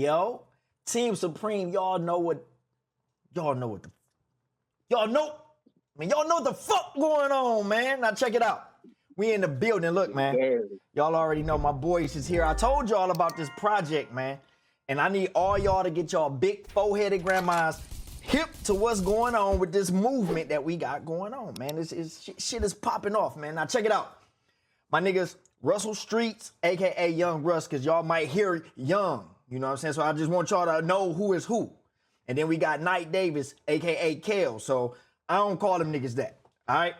yo. Team Supreme, y'all know what the fuck going on, man. Now check it out. We in the building. Look, man. Y'all already know my boys is here. I told y'all about this project, man. And I need all y'all to get y'all big four-headed grandmas hip to what's going on with this movement that we got going on, man. Shit is popping off, man. Now check it out. My niggas, Russell Streetz, a.k.a. Young Russ, because y'all might hear Young. You know what I'm saying? So I just want y'all to know who is who. And then we got Knight Davis, a.k.a. Kale. So I don't call them niggas that, all right?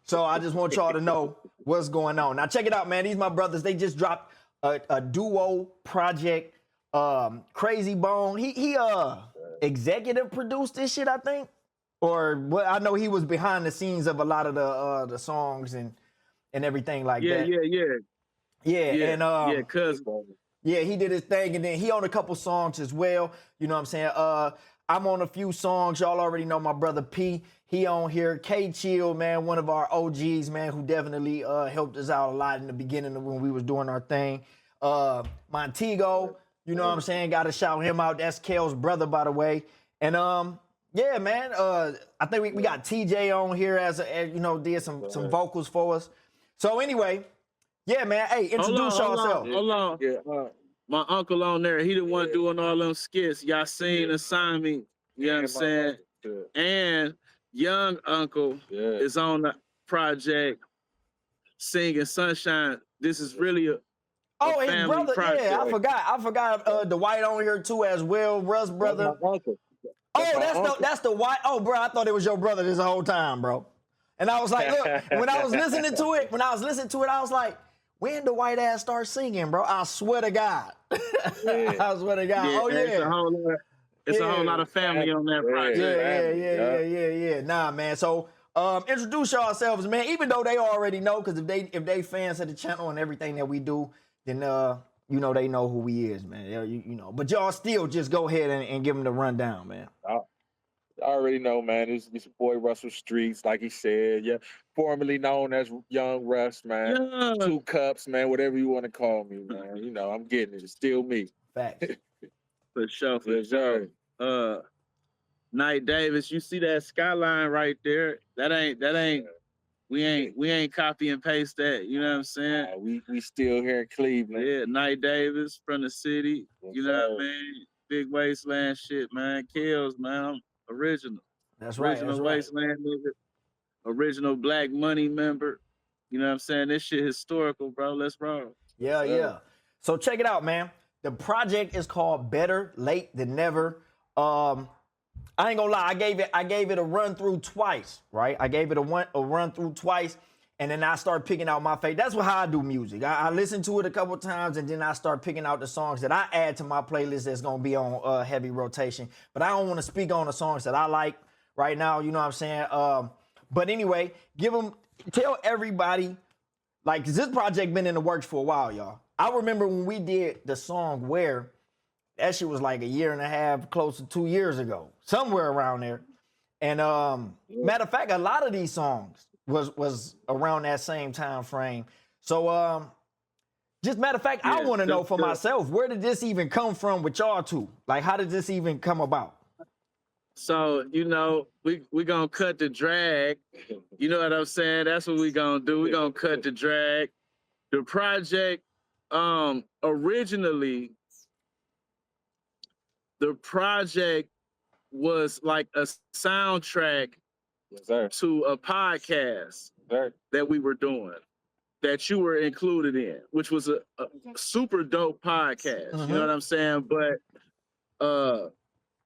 So I just want y'all to know what's going on. Now check it out, man. These my brothers. They just dropped a duo project. Crazy Bone. He executive produced this shit, I think. Or well, I know he was behind the scenes of a lot of the songs and everything like that. Yeah, cuz yeah, he did his thing, and then he on a couple songs as well. You know what I'm saying? I'm on a few songs. Y'all already know my brother P. He on here. K Chill, man, one of our OGs, man, who definitely helped us out a lot in the beginning of when we was doing our thing. Montego, you know what I'm saying? Gotta shout him out. That's Kale's brother, by the way. And yeah, man. I think we got TJ on here as you know, did some vocals for us. So anyway. Yeah, man. Hey, introduce yourself. Hold on. Yeah, my uncle on there, he the one doing all them skits. Y'all seen assignment, you know what I'm saying? And young uncle is on the project singing Sunshine. This is really a his brother, project. Yeah, I forgot the white on here too as well, Russ brother. That's my uncle. That's the white. Oh, bro, I thought it was your brother this whole time, bro. And I was like, look, when I was listening to it, I was like, when the white ass start singing, bro? I swear to God. Yeah. I swear to God. Yeah, oh, yeah. It's a whole lot of family on that project. Yeah. Nah, man. So introduce yourselves, man. Even though they already know, because if they fans of the channel and everything that we do, then you know they know who we is, man. You know. But y'all still just go ahead and give them the rundown, man. I already know, man. It's your boy Russell Streetz, like he said. Yeah, formerly known as Young Russ, man. Yeah. 2 cups, man. Whatever you want to call me, man. You know, I'm getting it. It's still me. Facts. For sure. Knight Davis, you see that skyline right there? That ain't. We ain't copy and paste that. You know what I'm saying? We still here in Cleveland. Yeah, Knight Davis from the city. You know what I mean? Big wasteland shit, man. Kills, man. I'm original. That's right. Original wasteland nigga. Original Black Money member. You know what I'm saying? This shit historical, bro. Let's roll. Yeah. So check it out, man. The project is called Better Late Than Never. I ain't gonna lie, I gave it a run through twice, right? I gave it a run through twice, and then I start picking out my favorite. That's how I do music. I listen to it a couple times, and then I start picking out the songs that I add to my playlist that's gonna be on heavy rotation. But I don't want to speak on the songs that I like right now. You know what I'm saying? But anyway, tell everybody, like, 'cause this project been in the works for a while, y'all. I remember when we did the song Where. That shit was like a year and a half, close to 2 years ago, somewhere around there. And matter of fact, a lot of these songs was around that same time frame. So just matter of fact, I want to know for myself, where did this even come from with y'all two? Like, how did this even come about? So, you know, we gonna cut the drag. You know what I'm saying? That's what we gonna do. We gonna cut the drag. The project, originally, the project was like a soundtrack to a podcast that we were doing, that you were included in, which was a super dope podcast. You know what I'm saying? But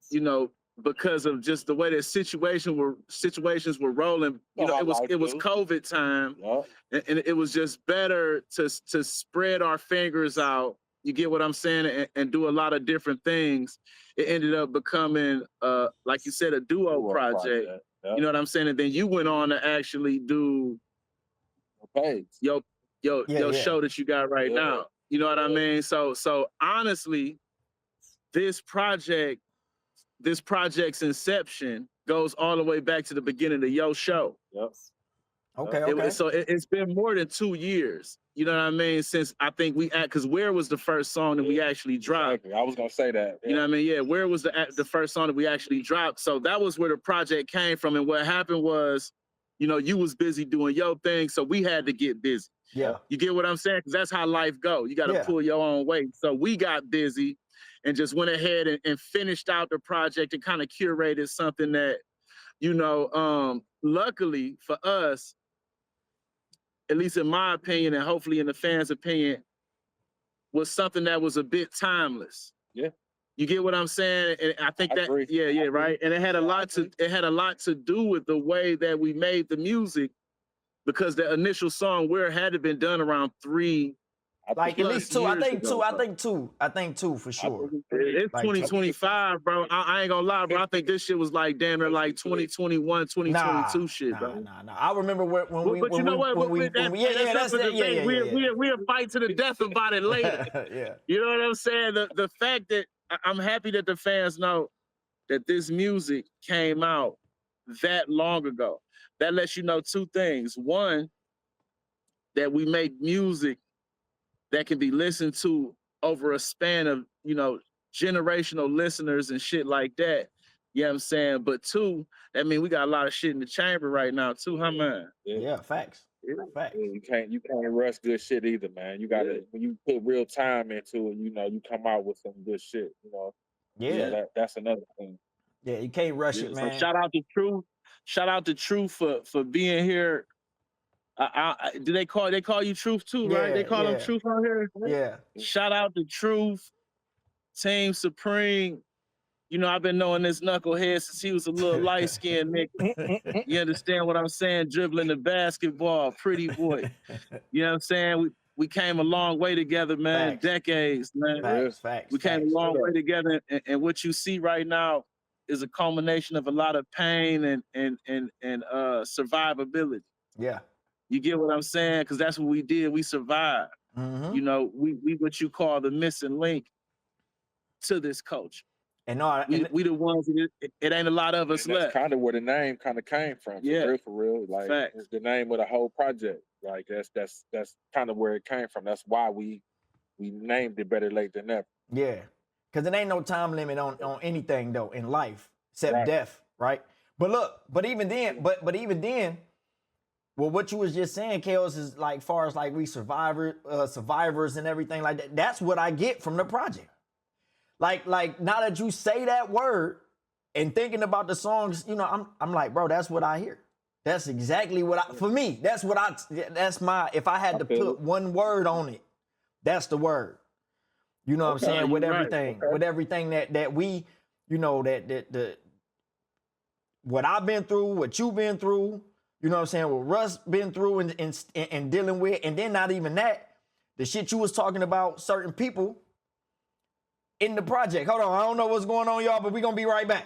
you know, because of just the way that situations were rolling, you know, it was COVID time, and it was just better to spread our fingers out. You get what I'm saying? And do a lot of different things. It ended up becoming, like you said, a duo project. You know what I'm saying? And then you went on to actually do your show that you got right now. You know what I mean? So honestly, this project's inception goes all the way back to the beginning of your show. Okay. So it's been more than 2 years. You know what I mean? Since I think because Where was the first song that we actually dropped. Exactly. I was gonna say that. You know what I mean? Yeah, Where was the first song that we actually dropped. So that was where the project came from. And what happened was, you was busy doing your thing, so we had to get busy. Yeah. You get what I'm saying? Because that's how life go. You got to pull your own weight. So we got busy and just went ahead and finished out the project and kind of curated something that, luckily for us, at least in my opinion, and hopefully in the fans' opinion, was something that was a bit timeless. Yeah. You get what I'm saying? And I think I agree. right. And it had a lot to do with the way that we made the music, because the initial song Where had to been done around 3. Like at least 2. I think ago, 2. I think 2 for sure. It's Like 2025, bro. I ain't gonna lie, bro. I think this shit was like damn near like 2021, 2022 shit, bro. Nah. I remember when we But you know what? That's yeah. We'll fight to the death about it later. Yeah. You know what I'm saying? The fact that I'm happy that the fans know that this music came out that long ago. That lets you know 2 things. One, that we make music that can be listened to over a span of, generational listeners and shit like that. You know what I'm saying? But 2, that mean we got a lot of shit in the chamber right now too, huh, man? Yeah, facts. Facts. You can't rush good shit either, man. You gotta when you put real time into it, you come out with some good shit, Yeah. That's another thing. Yeah, you can't rush it, man. So shout out to Truth. Shout out to Truth for being here. Do they call you Truth too, right? They call him Truth on here. Yeah. Shout out to Truth, Team Supreme. I've been knowing this knucklehead since he was a little light-skinned nigga. You understand what I'm saying? Dribbling the basketball, pretty boy. You know what I'm saying? We came a long way together, man. Facts. Decades, man. Facts. We came a long way together, and what you see right now is a culmination of a lot of pain and survivability. Yeah. You get what I'm saying? Because that's what we did. We survived. Mm-hmm. We what you call the missing link to this culture. And we the ones that it ain't a lot of us left. That's kind of where the name kind of came from. For real. Like it's the name of the whole project. Like that's kind of where it came from. That's why we named it Better Late Than Never. Yeah. Because it ain't no time limit on anything though in life except death, right? But look, but even then, well, what you was just saying, Chaos, is like far as like we survivors and everything like that. That's what I get from the project. Like now that you say that word and thinking about the songs, I'm like, bro, that's what I hear. That's exactly what that's my, if I had to put one word on it, that's the word. You know what I'm saying? With everything, with everything that we, that what I've been through, what you've been through, you know what I'm saying, what Russ been through and dealing with, and then not even that, the shit you was talking about certain people in the project. Hold on, I don't know what's going on, y'all, but we're gonna be right back.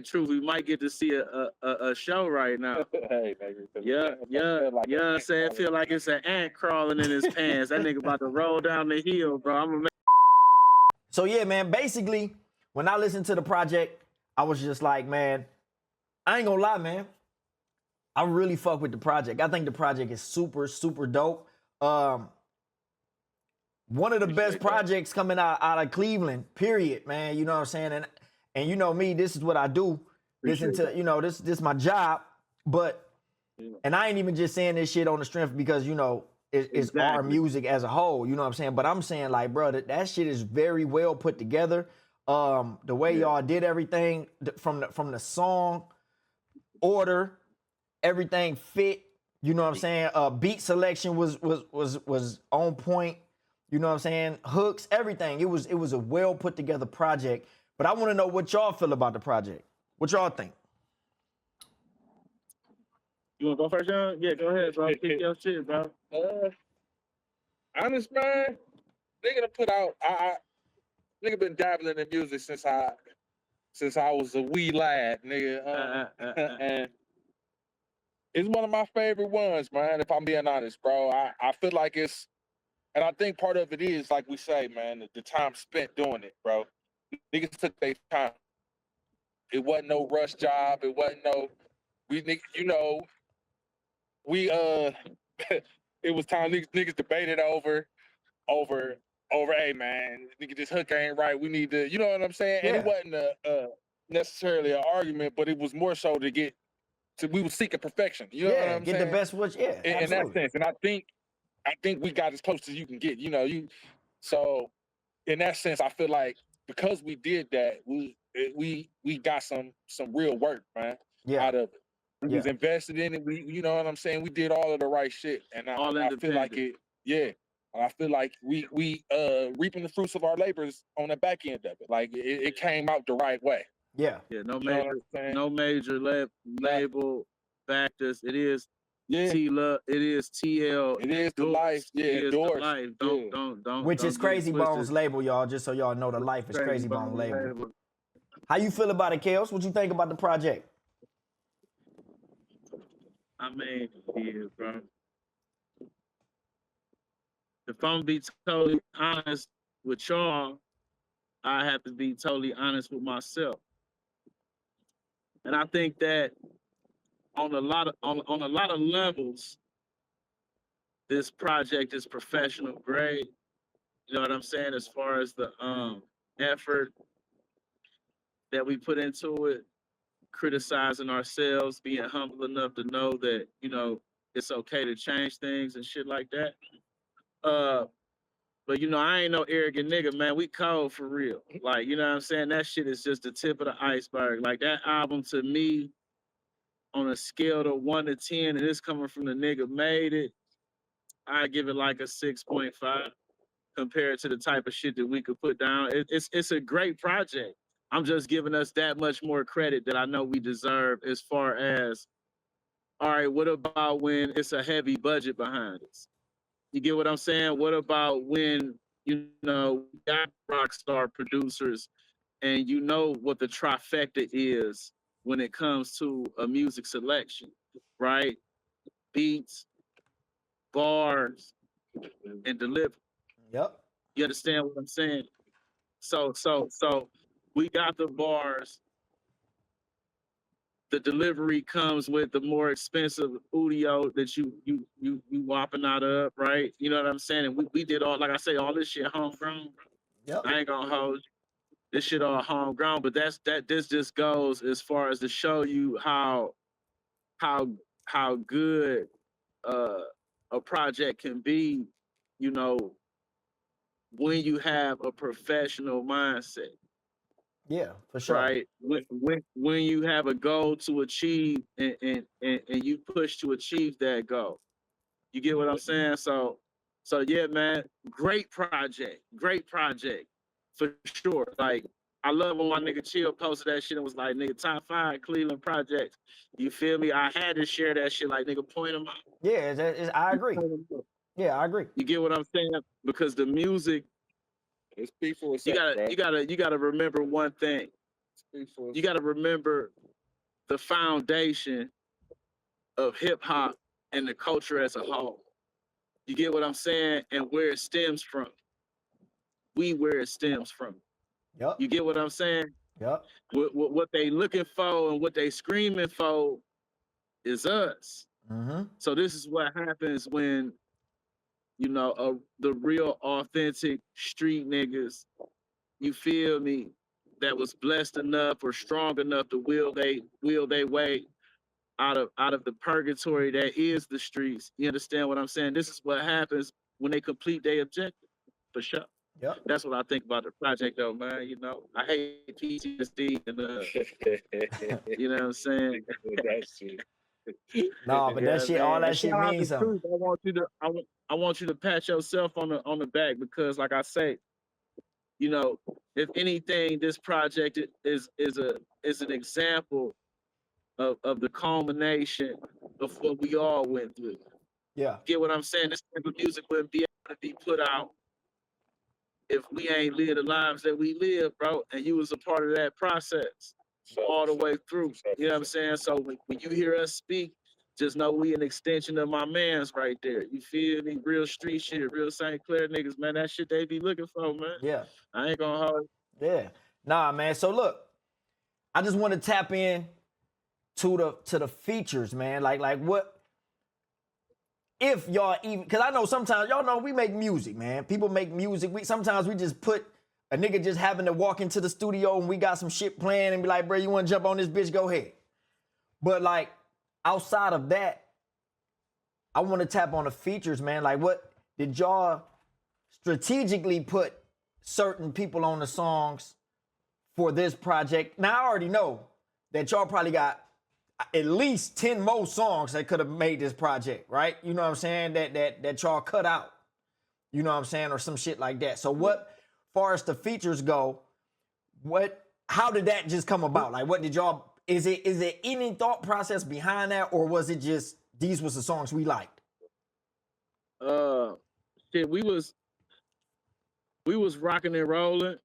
True, we might get to see a show right now. Hey, baby. I'm saying, feel like it's an ant crawling in his pants. That nigga about to roll down the hill, bro. So yeah, man, basically, when I listened to the project, I was just like, man, I ain't gonna lie, man. I really fuck with the project. I think the project is super, super dope. One of the best projects coming out of Cleveland, period, man. You know what I'm saying? And you know me, this is what I do. Listen to, this is my job. But, and I ain't even just saying this shit on the strength because, it's our music as a whole. You know what I'm saying? But I'm saying like, bro, that shit is very well put together. The way y'all did everything from the song order, everything fit. You know what I'm saying? Beat selection was on point. You know what I'm saying? Hooks, everything. It was a well put together project. But I want to know what y'all feel about the project. What y'all think? You want to go first, John? Yeah, go ahead, bro. Kick your shit, bro. Honest, man, nigga done put out. Nigga been dabbling in music since I was a wee lad, nigga. And it's one of my favorite ones, man. If I'm being honest, bro, I feel like it's, and I think part of it is like we say, man, the time spent doing it, bro. Niggas took their time. It wasn't no rush job. It wasn't no, we it was time niggas debated over, hey man, nigga, this hook ain't right. We need to, you know what I'm saying? And it Yeah. wasn't necessarily an argument, but it was more so we were seeking perfection. You know what Yeah, I'm get the saying? best which, yeah, In that absolutely. sense. And I think we got as close as you can get. So in that sense, I feel like because we did that, we got some real work, man, Yeah, out of it. We yeah, was invested in it. You know what I'm saying? We did all of the right shit, and All I feel like independent. yeah. I feel like we reaping the fruits of our labors on the back end of it. Like it came out the right way. yeah, Yeah, You know what I'm saying? no major label factors. It is Yeah, T-Love, it is TL it is the life. endorsed. Yeah, It is the endorsed. life. Yeah. which is Don't get it Crazy Bones twisted. label, y'all, just so y'all know the life is Crazy Bone Bone label. How you feel about it, Kels? What you think about the project? I mean, yeah, bro. If I'm be totally honest with y'all, I have to be totally honest with myself. And I think that on a lot of levels, this project is professional grade. You know what I'm saying? As far as the effort that we put into it, criticizing ourselves, being humble enough to know that, it's okay to change things and shit like that. Uh, but I ain't no arrogant nigga, man. We cold for real. Like, you know what I'm saying? That shit is just the tip of the iceberg. Like that album to me, on a scale of 1 to 10, and it's coming from the nigga made it, I give it like a 6.5 compared to the type of shit that we could put down. It's a great project. I'm just giving us that much more credit that I know we deserve as far as, all right, what about when it's a heavy budget behind us? You get what I'm saying? What about when, we got rock star producers and you know what the trifecta is when it comes to a music selection, right? Beats, bars, and delivery. Yep. You understand what I'm saying? So we got the bars. The delivery comes with the more expensive audio that you whopping out of, right? You know what I'm saying? And we did all, like I say, all this shit homegrown. Yep. I ain't gonna hold you. This shit all homegrown, but this just goes as far as to show you how good a project can be, you know, when you have a professional mindset. Yeah, for sure. Right. When you have a goal to achieve and you push to achieve that goal. You get what I'm saying? So yeah, man, great project. For sure. Like, I love when my nigga Chill posted that shit and was like, nigga, top 5 Cleveland projects. You feel me? I had to share that shit, like, nigga, point them out. Yeah, I agree. Yeah, I agree. You get what I'm saying? Because the music, It's speak for itself, you gotta remember one thing. You gotta remember the foundation of hip hop and the culture as a whole. You get what I'm saying? And where it stems from. Where it stems from. Yep. You get what I'm saying? Yep. What they looking for and what they screaming for is us. Mm-hmm. So this is what happens when, the real authentic street niggas, you feel me, that was blessed enough or strong enough to wheel they way out of the purgatory that is the streets. You understand what I'm saying? This is what happens when they complete their objective, for sure. Yep. That's what I think about the project, though, man. I hate PTSD, and you know what I'm saying. No, but that shit, all that shit Shout out means to something. Truth. I want you to pat yourself on the back because, like I say, if anything, this project is an example of the culmination of what we all went through. Yeah. Get what I'm saying? This type of music wouldn't be able to be put out if we ain't lived the lives that we live, bro. And you was a part of that process all the way through. You know what I'm saying? So when you hear us speak, just know we an extension of my mans right there. You feel me? Real street shit, real St. Clair niggas, man. That shit they be looking for, man. Yeah. I ain't gonna hold you. Yeah. Nah, man. So look, I just want to tap in to the features, man. Like if y'all even, because I know sometimes, y'all know we make music, man. People make music. Sometimes we just put a nigga just having to walk into the studio and we got some shit playing and be like, bro, you want to jump on this bitch? Go ahead. But like outside of that, I want to tap on the features, man. Like what did y'all strategically put certain people on the songs for this project? Now I already know that y'all probably got at least 10 more songs that could have made this project, right? You know what I'm saying? That y'all cut out. You know what I'm saying? Or some shit like that. So what, far as the features go, how did that just come about? Like what did y'all, is it any thought process behind that, or was it just these was the songs we liked? Shit, we was rocking and rolling.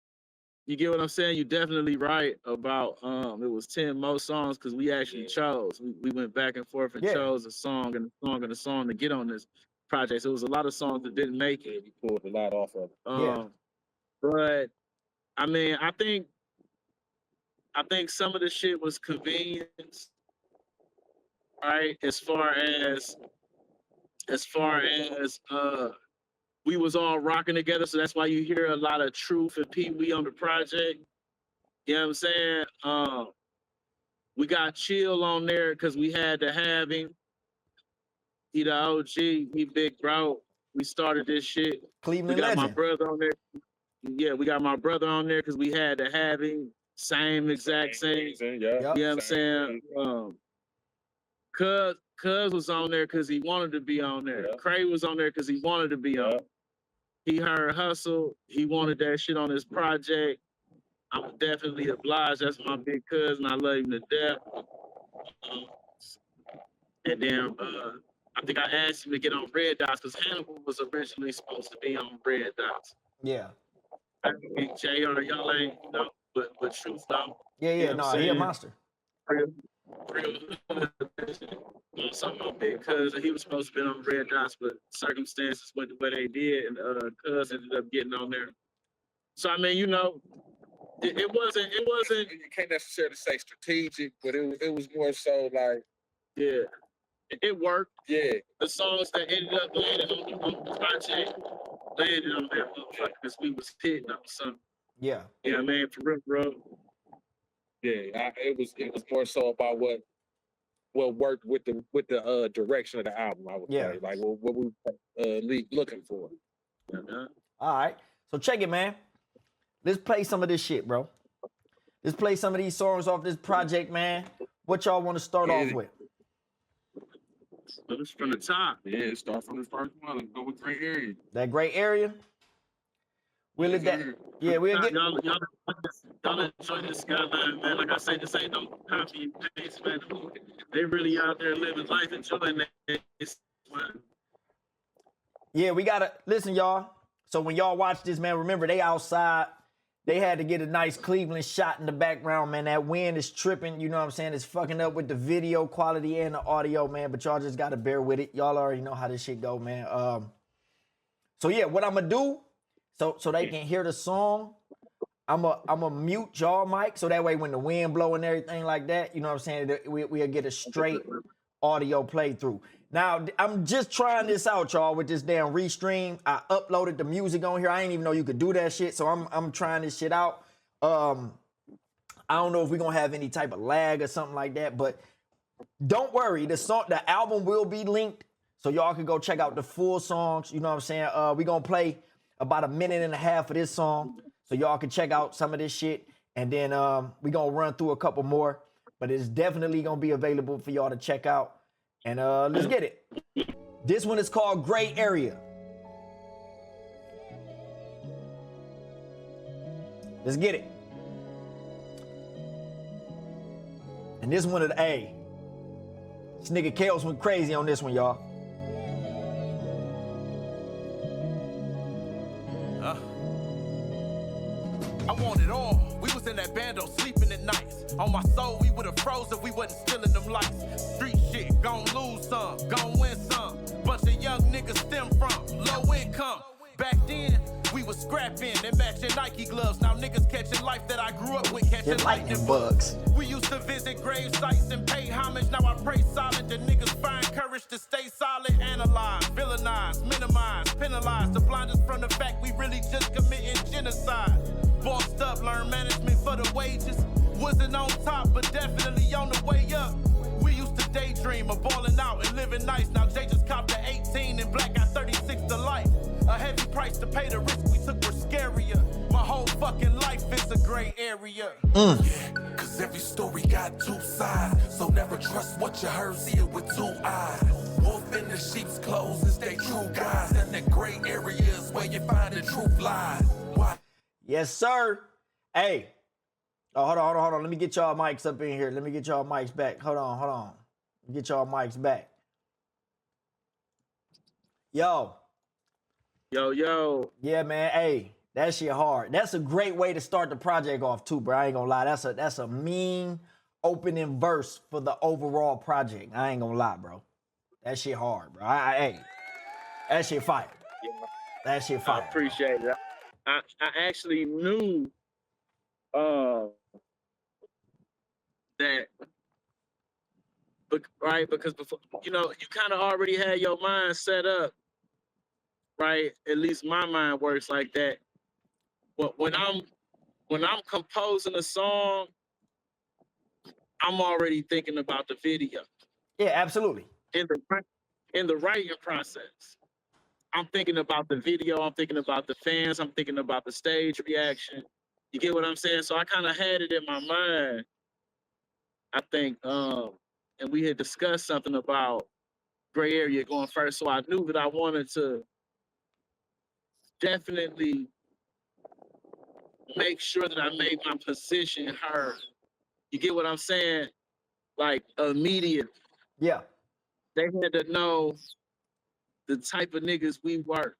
You get what I'm saying? You're definitely right about it was 10 more songs because we actually chose. We went back and forth and chose a song and a song and a song to get on this project. So it was a lot of songs that didn't make it. We pulled a lot off of it. But I mean, I think some of the shit was convenience, right? As far as we was all rocking together, so that's why you hear a lot of Truth and Pee Wee on the project. You know what I'm saying? We got Chill on there because we had to have him. He the OG, he big bro. We started this shit. Cleveland we got legend. My brother on there. Yeah, we got my brother on there because we had to have him. Same exact same. Yeah. You know what I'm saying? Cuz was on there because he wanted to be on there. Cray was on there because he wanted to be on. He heard Hustle. He wanted that shit on his project. I'm definitely obliged. That's my big cousin. I love him to death. And then I think I asked him to get on Red Dots because Hannibal was originally supposed to be on Red Dots. Yeah. I think JR, y'all ain't, you know, but Truth though. Yeah, You know no, what I'm he a saying? monster. Real something big cuz he was supposed to be on Red Dots, but circumstances went the way they did, and cuz ended up getting on there. So I mean, you know, it wasn't. You can't necessarily say strategic, but it was more so like, Yeah, it worked. yeah, The songs that ended up landing on the project landed on that motherfucker because we was hitting on something. Yeah. Yeah, man, for real, bro. yeah. It was more so about what worked with the direction of the album. I would say, like what we looking for. All right. So check it, man. Let's play some of this shit, bro. Let's play some of these songs off this project, man. What y'all want to start off with? It's from the top. Yeah, start from the first one. Let's go with Great Area. That Gray Area? We'll let that. Yeah, we'll get. Y'all enjoy this skyline, man. Like I say, this ain't no copy and paste, man. They really out there living life, enjoying it. Yeah, we gotta listen, y'all. So when y'all watch this, man, remember they outside. They had to get a nice Cleveland shot in the background, man. That wind is tripping, you know what I'm saying? It's fucking up with the video quality and the audio, man. But y'all just gotta bear with it. Y'all already know how this shit go, man. So yeah, what I'm gonna do, so they can hear the song, I'm a mute y'all mic, so that way when the wind blow and everything like that, you know what I'm saying, we'll get a straight audio playthrough. Now, I'm just trying this out, y'all, with this damn restream. I uploaded the music on here. I didn't even know you could do that shit, so I'm trying this shit out. I don't know if we're gonna have any type of lag or something like that, but don't worry, the album will be linked, so y'all can go check out the full songs, you know what I'm saying? We're gonna play about 1.5 minutes of this song, so y'all can check out some of this shit, and then we're gonna run through a couple more, but it's definitely gonna be available for y'all to check out. And let's get it. This one is called Gray Area. Let's get it. And this one is A. This nigga Kales went crazy on this one, y'all. I want it all. We was in that bando sleeping at nights. On my soul, we would've froze if we wasn't stealing them lights. Street shit, gon' lose some, gon' win some. Bunch of young niggas stem from low income. Back then, We was scrapping and matching Nike gloves. Now niggas catching life that I grew up with, catching Get lightning lightning bugs. We used to visit grave sites and pay homage. Now I pray solid. The niggas find courage to stay solid. Analyze, villainize, minimize, penalize. The blinders from the fact we really just committing genocide. Bossed up, learn management for the wages. Wasn't on top, but definitely on the way up. We used to daydream of balling out and living nice. Now Jay just copped the 18 and Black got 36 to life. A heavy price to pay, the risk we took were scarier. My whole fucking life is a gray area. Yeah, cause every story got two sides. So never trust what you heard, see it with two eyes. Wolf in the sheep's clothes is they true guys. And the gray area is where you find the truth lies. Why? Yes, sir. Hey. Oh, hold on. Let me get y'all mics up in here. Let me get y'all mics back. Hold on. Get y'all mics back. Yo. Yeah, man. Hey, that shit hard. That's a great way to start the project off too, bro. I ain't gonna lie. That's a mean opening verse for the overall project. I ain't gonna lie, bro. That shit hard, bro. Hey, that shit fire. That shit fire. I appreciate it. I actually knew that, right? Because before, you kind of already had your mind set up, right? At least my mind works like that. But when I'm composing a song, I'm already thinking about the video. Yeah, absolutely. In the writing process, I'm thinking about the video. I'm thinking about the fans. I'm thinking about the stage reaction. You get what I'm saying? So I kind of had it in my mind. I think, and we had discussed something about gray area going first. So I knew that I wanted to definitely make sure that I made my position heard. You get what I'm saying? Like immediate. Yeah. They had to know the type of niggas we were.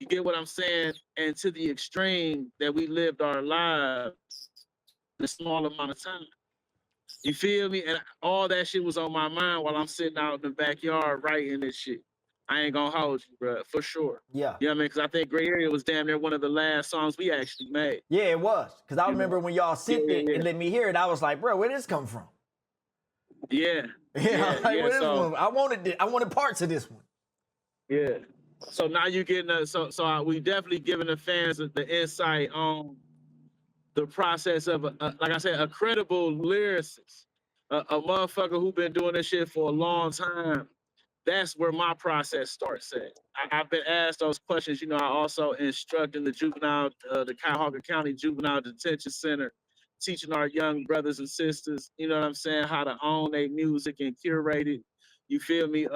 You get what I'm saying? And to the extreme that we lived our lives in a small amount of time. You feel me? And all that shit was on my mind while I'm sitting out in the backyard writing this shit. I ain't gonna hold you, bro, for sure. Yeah. You know what I mean? Because I think Gray Area was damn near one of the last songs we actually made. Yeah, it was. Because I remember when y'all sent it and let me hear it, I was like, bro, where did this come from? Yeah. Where this one? I wanted parts of this one. Yeah. So now you're getting we definitely giving the fans the insight on the process of, like I said, a credible lyricist, a motherfucker who been doing this shit for a long time. That's where my process starts at. I've been asked those questions. I also instruct in the Cuyahoga County Juvenile Detention Center, teaching our young brothers and sisters, you know what I'm saying, how to own their music and curate it. You feel me?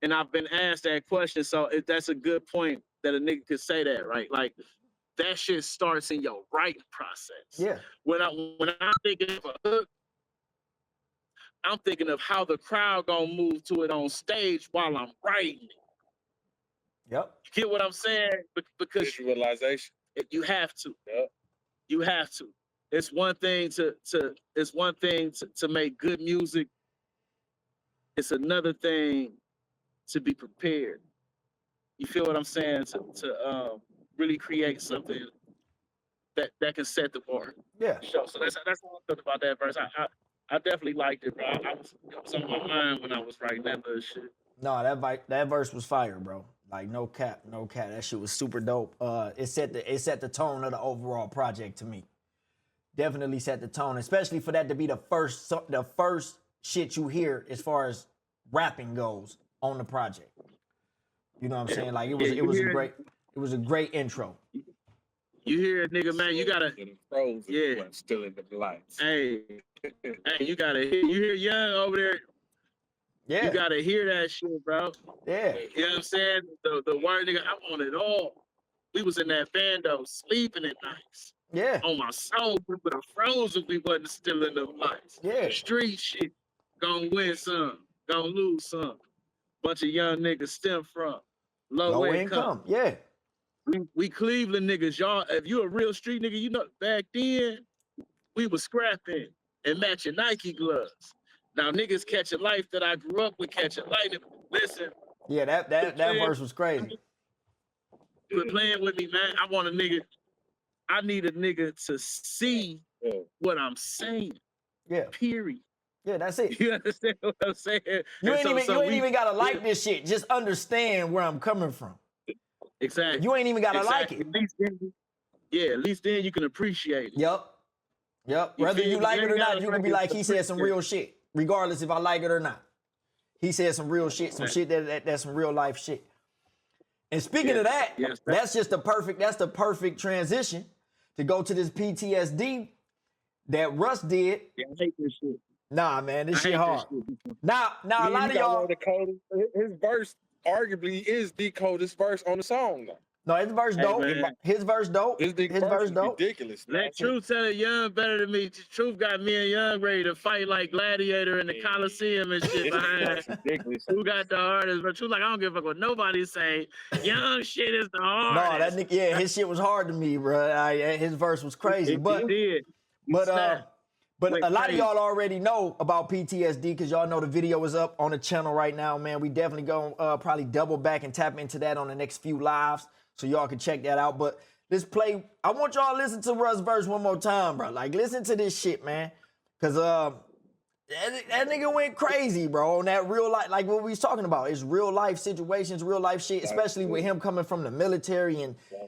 And I've been asked that question, so that's a good point that a nigga could say that, right? Like, that shit starts in your writing process. Yeah. When I'm thinking of a hook, I'm thinking of how the crowd gonna move to it on stage while I'm writing it. Yep. You get what I'm saying? Because visualization. You have to. Yep. You have to. It's one thing to make good music. It's another thing to be prepared. You feel what I'm saying? To really create something that can set the bar. Yeah. So that's how I felt about that verse. I definitely liked it, bro. It was on my mind when I was writing that little shit. No, that verse was fire, bro. Like no cap. That shit was super dope. It set the tone of the overall project to me. Definitely set the tone, especially for that to be the first shit you hear as far as rapping goes on the project. You know what I'm saying? Like it was a great intro. You hear it, nigga, man, you gotta still in the lights. Hey, you hear Young over there. Yeah. You gotta hear that shit, bro. Yeah. You know what I'm saying? The word, nigga, I want it all. We was in that bando sleeping at nights. Yeah. On my soul, we would have froze if we wasn't still in the lights. Yeah. Street shit. Gonna win some, gonna lose some. Bunch of young niggas stem from low income. Yeah. We Cleveland niggas, y'all. If you a real street nigga, back then we was scrapping and matching Nike gloves. Now niggas catching life that I grew up with catching lightning. Listen. Yeah, that verse was crazy. Quit playing with me, man. I need a nigga to see what I'm saying. Yeah. Period. Yeah, that's it. You understand what I'm saying? You And ain't so even gotta like this shit. Just understand where I'm coming from. Exactly. You ain't even gotta like it. At least then you can appreciate it. Yep. Whether you like it or not, you can be like, he said some real shit, regardless if I like it or not. He said some real shit, some shit that's some real life shit. And speaking of that, that's the perfect transition to go to this PTSD that Russ did. Yeah, I hate this shit. Nah, man, this shit hard. Now a lot of y'all. His verse arguably is the coldest verse on the song, though. No, his verse dope. His verse dope. His verse dope. Ridiculous. Let Truth tell it. Young better than me. Truth got me and Young ready to fight like Gladiator in the Coliseum and shit behind. Ridiculous. Who got the hardest? But Truth like, I don't give a fuck what nobody say. Young shit is the hardest. No, that nigga, yeah, his shit was hard to me, bro. His verse was crazy. But a lot of y'all already know about PTSD because y'all know the video is up on the channel right now, man. We definitely gonna probably double back and tap into that on the next few lives. So y'all can check that out. But let's play. I want y'all to listen to Russ' verse one more time, bro. Like, listen to this shit, man. Because that nigga went crazy, bro, on that real life, like what we was talking about. It's real life situations, real life shit, especially with him coming from the military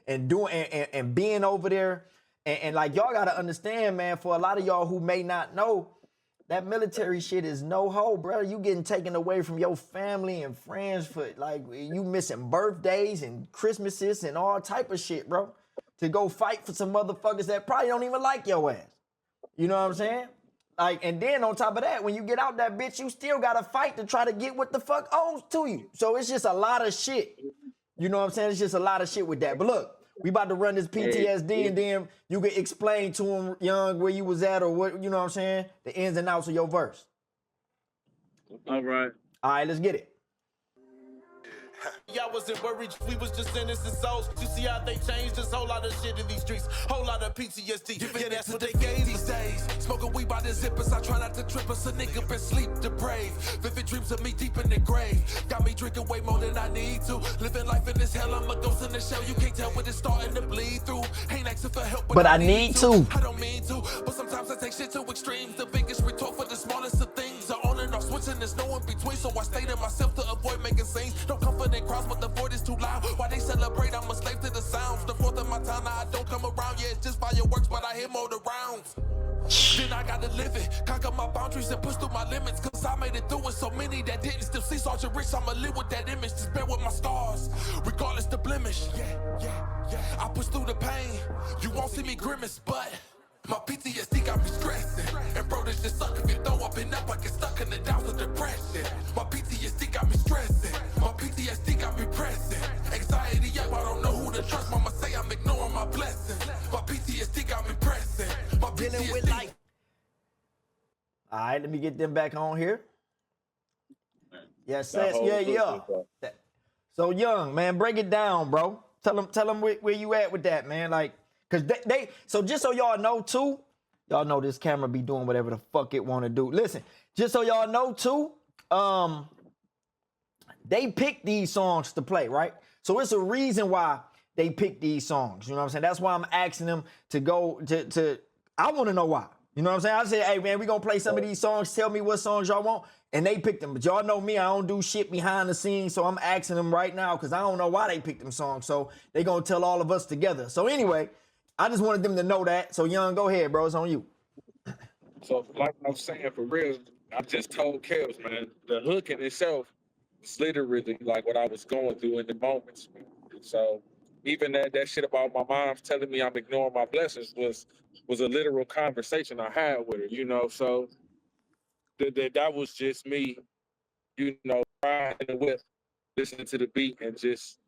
and doing and being over there. And like, y'all got to understand, man, for a lot of y'all who may not know, that military shit is no hoe, bro. You getting taken away from your family and friends for, like, you missing birthdays and Christmases and all type of shit, bro, to go fight for some motherfuckers that probably don't even like your ass. You know what I'm saying? Like, and then on top of that, when you get out that bitch, you still got to fight to try to get what the fuck owes to you. So it's just a lot of shit. You know what I'm saying? It's just a lot of shit with that. But look, we about to run this PTSD, and then you can explain to him, Young, where you was at or what, you know what I'm saying? The ins and outs of your verse. All right. All right, let's get it. Y'all wasn't worried, we was just innocent souls. You see how they changed this whole lot of shit in these streets. Whole lot of PTSD. Yeah, that's what they gave these days. Smoking weed by the zippers, I try not to trip us. A nigga been sleep depraved. Vivid dreams of me deep in the grave. Got me drinking way more than I need to. Living life in this hell, I'm a ghost in the shell. You can't tell when it's starting to bleed through. Ain't asking for help, but I need to. I don't mean to, but sometimes I take shit to extremes. The biggest retort for the smallest of things. Are on and off switching, there's no in between. So I stay to myself to avoid making scenes. Don't comfort in crowds, but the void is too loud. Why they celebrate, I'm a slave to the sounds. The fourth of my time, now I don't come around. Yeah, it's just fireworks, but I hear more the rounds. Then I gotta live it, conquer my boundaries and push through my limits. Cause I made it through with so many that didn't. Still see Sergeant Rich, I'ma live with that image. Just bear with my scars, regardless the blemish. Yeah. I push through the pain, you won't see me grimace, but my PTSD got me stressing. And bro, this just suck if it don't up and up. I get stuck in the downs of depression. My PTSD got me stressing. My PTSD got me pressing. Anxiety, yeah, I don't know who to trust. Mama say I'm ignoring my blessings. My PTSD got me pressing. My PTSD. All right, let me get them back on here. Yes, yeah. So Young, man, break it down, bro. Tell them where you at with that, man. Like, cause so just so y'all know too, y'all know this camera be doing whatever the fuck it want to do. Listen, just so y'all know too, they picked these songs to play, right? So it's a reason why they picked these songs. You know what I'm saying? That's why I'm asking them to go to I want to know why. You know what I'm saying? I said, hey man, we gonna play some of these songs. Tell me what songs y'all want. And they picked them. But y'all know me, I don't do shit behind the scenes. So I'm asking them right now because I don't know why they picked them songs. So they gonna tell all of us together. So anyway, I just wanted them to know that. So Young, go ahead, bro. It's on you. So like I was saying, for real, I just told Kels, man, the hook in itself is literally like what I was going through in the moments. So even that shit about my mom telling me I'm ignoring my blessings was a literal conversation I had with her, you know. So that was just me, you know, riding in the whip, listening to the beat, and just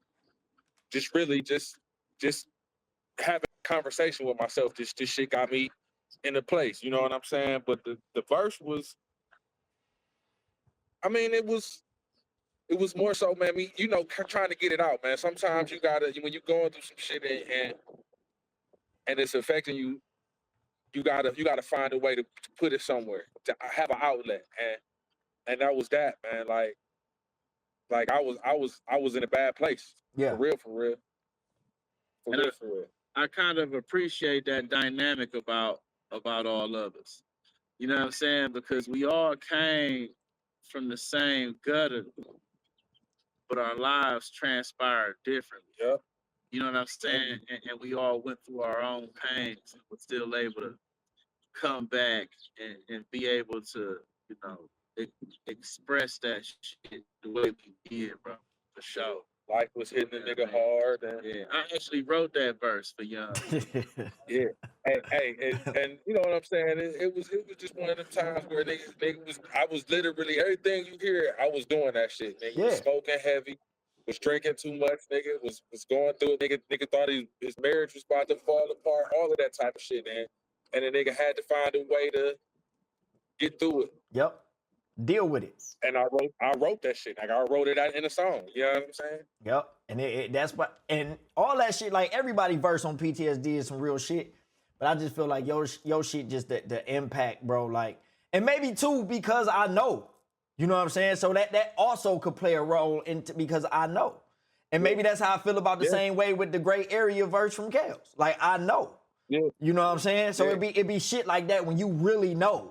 really having a conversation with myself. This shit got me in a place, you know what I'm saying? But the verse was, I mean, it was more so, man, me, you know, trying to get it out, man. Sometimes you gotta, when you're going through some shit and it's affecting you, you gotta find a way to put it somewhere, to have an outlet, and that was that, man. Like I was in a bad place, yeah, for real. For And real, for real. I kind of appreciate that dynamic about all of us. You know what I'm saying? Because we all came from the same gutter, but our lives transpired differently. Yep. You know what I'm saying? And we all went through our own pains and were still able to come back and be able to, you know, express that shit the way we did, bro. For sure. Life was hitting the nigga hard. And Yeah, I actually wrote that verse for Young. yeah. And you know what I'm saying? It was just one of them times where I was literally, everything you hear, I was doing that shit. Nigga was smoking heavy, was drinking too much, nigga, was going through it. Nigga thought his marriage was about to fall apart, all of that type of shit, man. And the nigga had to find a way to get through it. Yep. Deal with it. And I wrote that shit. Like I wrote it out in a song. You know what I'm saying? Yep. And that's what, and all that shit, like everybody verse on PTSD is some real shit. But I just feel like your shit, just the impact, bro. Like, and maybe too, because I know. You know what I'm saying? So that also could play a role into, because I know. And maybe that's how I feel about the same way with the gray area verse from Kels. Like I know. Yeah. You know what I'm saying? So it be shit like that when you really know.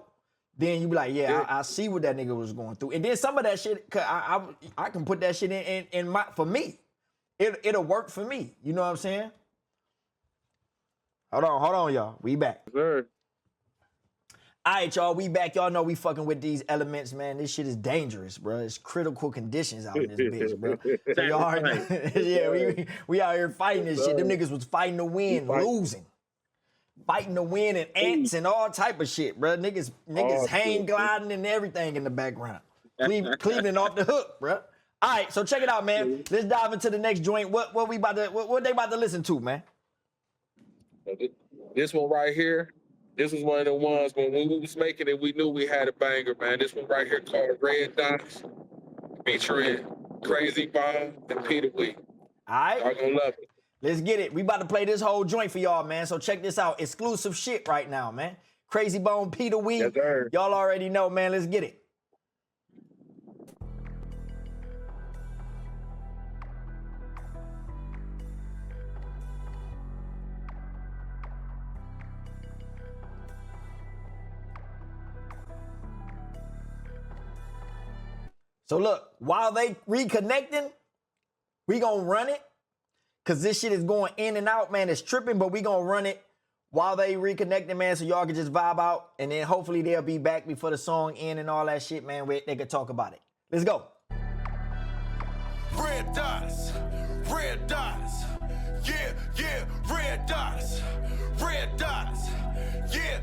Then you be like, I see what that nigga was going through. And then some of that shit, I can put that shit in my, for me. It'll work for me. You know what I'm saying? Hold on, y'all. We back. Sure. All right, y'all, we back. Y'all know we fucking with these elements, man. This shit is dangerous, bro. It's critical conditions out in this bitch, bro. So y'all already, we out here fighting this shit. Them niggas was fighting to win, losing. Fighting to win and ants and all type of shit, bro. Niggas hang gliding and everything in the background. Cleveland off the hook, bro. All right, so check it out, man. Let's dive into the next joint. What they about to listen to, man? This one right here. This was one of the ones when we was making it, we knew we had a banger, man. This one right here called Red Dots, featuring Crazy Bomb and Peter Wee. All right. Y'all gonna love it. Let's get it. We about to play this whole joint for y'all, man. So check this out. Exclusive shit right now, man. Crazy Bone, Peter Wee. Yes, sir. Y'all already know, man. Let's get it. So look, while they reconnecting, we gonna run it. Cause this shit is going in and out, man. It's tripping, but we gonna run it while they reconnecting, man, so y'all can just vibe out. And then hopefully they'll be back before the song end and all that shit, man. They can talk about it. Let's go. Red dots, red dots, yeah, red dots, yeah.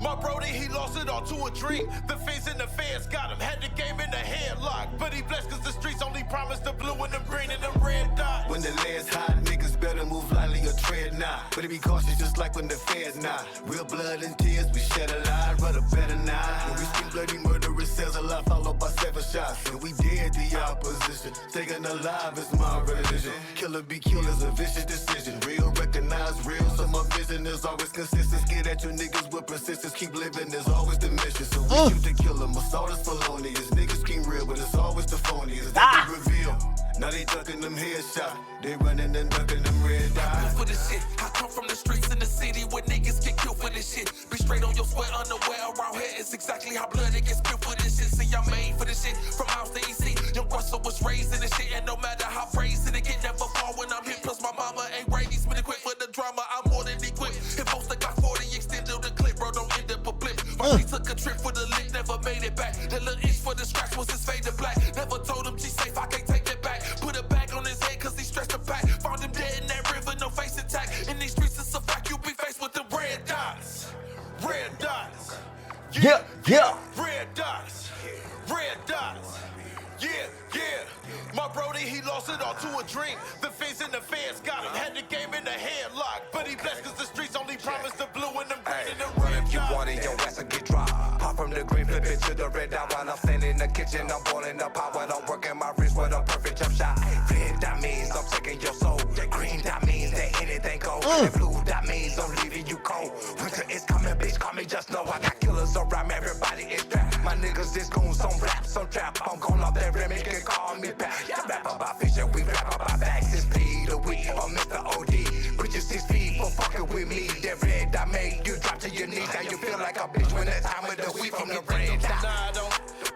My brody, he lost it all to a dream. The face and the fans got him, had the game in the headlock. But he blessed cause the streets only promised the blue and the green and the red dots. When the land's hot, niggas better move lightly or tread not. But be cautious just like when the feds not. Real blood and tears, we shed a lot, rather better not. When we see bloody murderous cells alive, followed by 7 shots. And we did the opposition, staying alive is my religion. Killer be killed is a vicious decision. Real, recognize real, so my vision is always consistent. Get at you niggas with persistence, keep living, there's always the mission. So we shoot to kill them, assault is felonious. Niggas scream real, but it's always the phoniest. That they reveal. Now they ducking them headshot. They running and ducking them red dots. For this shit, I come from the streets in the city where niggas get killed for this shit. Be straight on your sweat, underwear around here. It's exactly how blood it gets spilled for this shit. See, I'm made for this shit. From house to EC, young Russell was raised in this shit. And no matter how praised it get, never fall when I'm hit. Plus my mama ain't raised me to quit for the drama. I'm more than equipped. If poster got 40, extended the clip, bro, don't end up a blip. She took a trip for the lick, never made it back. The little itch for the scratch was his fade to black. Never told him she's safe, I can't take it back. Put a bag on his head cause he stretched the back. Found him dead in that river, no face intact. In these streets it's a fact, you be faced with the red dots. Red dots. Yeah. Red dots. Red dots. Yeah. My brody, he lost it all to a dream. The face and the fans got him, had the game in the headlock. But he blessed cause the streets only promised the blue and the green and the red. If you want it, your ass will get dropped. Pop from the green, flip it to the red dot. While I'm standing in the kitchen, I'm boiling the pot. While I'm working my wrist with a perfect jump shot. Red dot means I'm taking your soul. Green dot means that anything goes. And blue dot means I'm leaving you cold. Winter is coming, bitch, call me, just know I got killers around, everybody is trapped. My niggas is goons, some rap, some trap. I'm going off that rim, you can call me back. Yeah, rap about fish and we rap about bags. It's Peter Wee or Mr. OD. bitch when the time of the week from the red dot.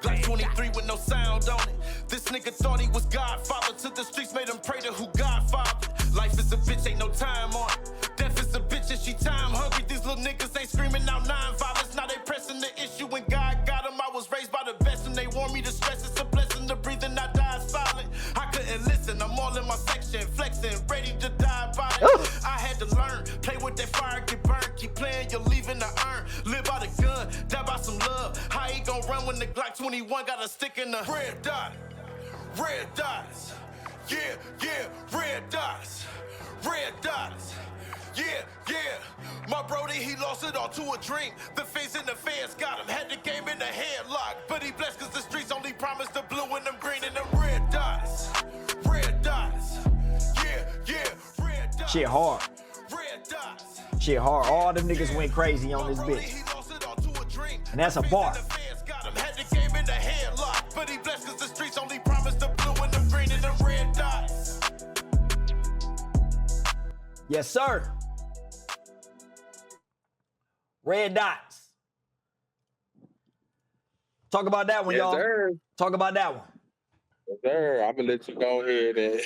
Black 23 with no sound on it. This nigga thought he was Godfather. To the streets made him pray to who Godfather. Life is a bitch, ain't no time on it. Death is a bitch and she time hungry. These little niggas ain't screaming out non-violence. Now they pressing the issue when God got them. I was raised by the best and they warned me to stress. It's a blessing to breathe and I die silent. I couldn't listen, I'm all in my section. Flexing, ready to die by it. I had to learn, play with that fire, get burned. Keep playing, you're leaving the urn. Live by the gun, die by some love. How he gon' run when the Glock 21 got a stick in the red dot? Red dots, yeah, red dots, red dots, yeah. My brody, he lost it all to a dream. The face and the fans got him, had the game in the headlock. But he blessed cause the streets only promised the blue and them green and them red dots, yeah, red dots. Shit hard. Red dots. Shit hard. All them niggas went crazy on this bitch. And that's a bar. Had the game in the headlock, but he blessed cause the streets only promised the blue and the green and the red dots. Yes, sir. Red dots. Talk about that one, Yes, y'all. sir. Talk about that one. Yes, sir. I'm gonna let you go ahead and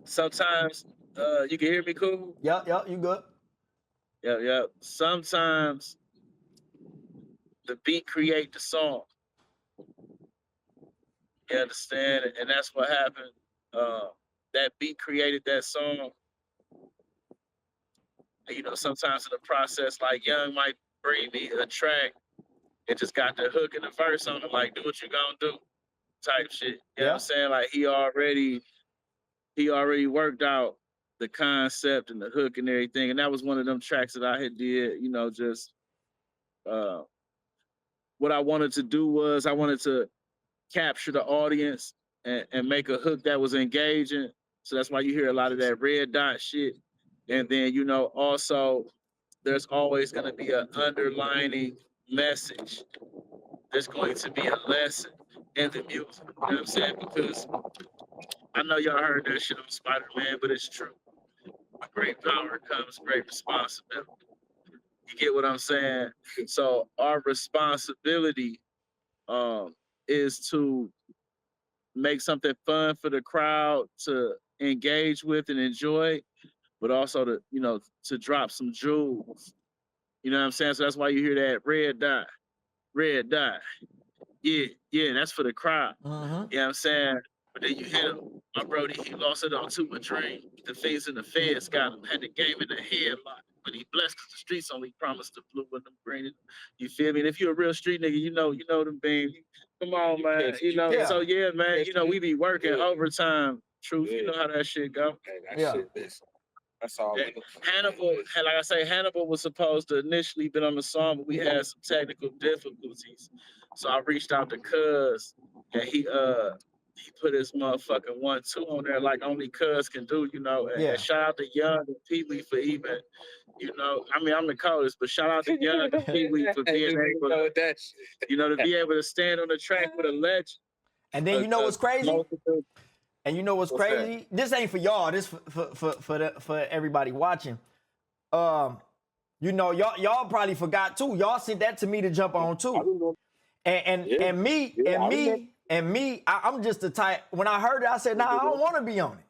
Sometimes, you can hear me cool? Yup, you good. Yeah. Sometimes the beat create the song. You understand? And that's what happened. That beat created that song. And, you know, sometimes in the process, like Young might bring me a track and just got the hook and the verse on it, like, do what you gonna do type shit. You know what I'm saying? Like he already worked out the concept and the hook and everything. And that was one of them tracks that I had did, you know, just what I wanted to do was I wanted to capture the audience and make a hook that was engaging. So that's why you hear a lot of that red dot shit. And then, you know, also there's always going to be an underlining message. There's going to be a lesson in the music. You know what I'm saying? Because I know y'all heard that shit on Spider-Man, but it's true. With great power comes great responsibility. You get what I'm saying? So our responsibility is to make something fun for the crowd to engage with and enjoy, but also to, you know, to drop some jewels. You know what I'm saying? So that's why you hear that red dot. Yeah, that's for the crowd. You know what I'm saying? But then you hit him. My brody, he lost it on to a dream. The face and the feds got him, had the game in the headlock. But he blessed because the streets only promised the blue and the green. You feel me? And if you're a real street nigga, you know them things. Come on, man. You know, so yeah, man, you know, we be working overtime. Truth, you know how that shit go. That's all. Yeah. Hannibal, like I say, Hannibal was supposed to initially been on the song, but we had some technical difficulties. So I reached out to Cuz, and he put his motherfucking 1-2 on there like only Cuz can do, you know. And shout out to Young and Pee Wee for even, you know, I mean, I'm the coldest, but shout out to Young and Pee Wee for being able to, you know, to be able to stand on the track with a legend. And then you know what's crazy? And you know what's crazy? That? This ain't for y'all. This for everybody watching. You know, y'all probably forgot too. Y'all sent that to me to jump on too. And me, I'm just the type. When I heard it, I said, "Nah, I don't want to be on it."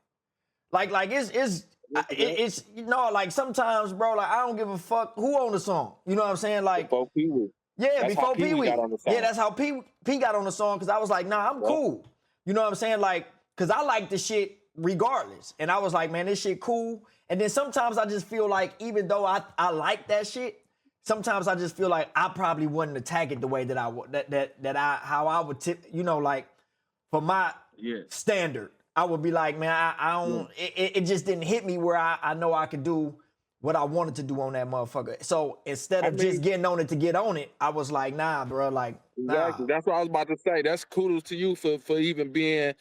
Like it's you know, like sometimes, bro, like I don't give a fuck who on the song. You know what I'm saying? Like before Pee Wee. Yeah, before Pee Wee. Yeah, that's how P got on the song because I was like, "Nah, I'm cool." You know what I'm saying? Like, cause I like the shit regardless, and I was like, "Man, this shit cool." And then sometimes I just feel like even though I like that shit. Sometimes I just feel like I probably wouldn't attack it the way that how I would tip, you know, like for my standard, I would be like, man, I don't, it just didn't hit me where I know I could do what I wanted to do on that motherfucker. So instead of just getting on it to get on it, I was like, nah, bro, like, nah. Exactly. That's what I was about to say. That's kudos to you for even being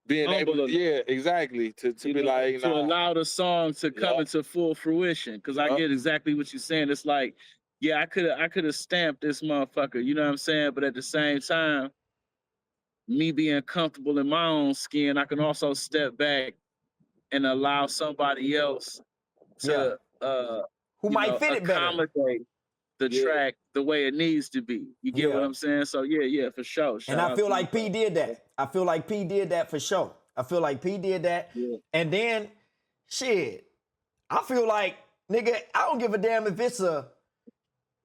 able to, exactly. To be like, to allow the song to come into full fruition. Cause I get exactly what you're saying. It's like, yeah, I could have stamped this motherfucker, you know what I'm saying? But at the same time, me being comfortable in my own skin, I can also step back and allow somebody else to who might fit it better. Accommodate the track the way it needs to be. You get what I'm saying? So yeah, for sure. And I feel like P did that. I feel like P did that for sure. I feel like P did that. Yeah. And then, shit, I feel like, nigga, I don't give a damn if it's a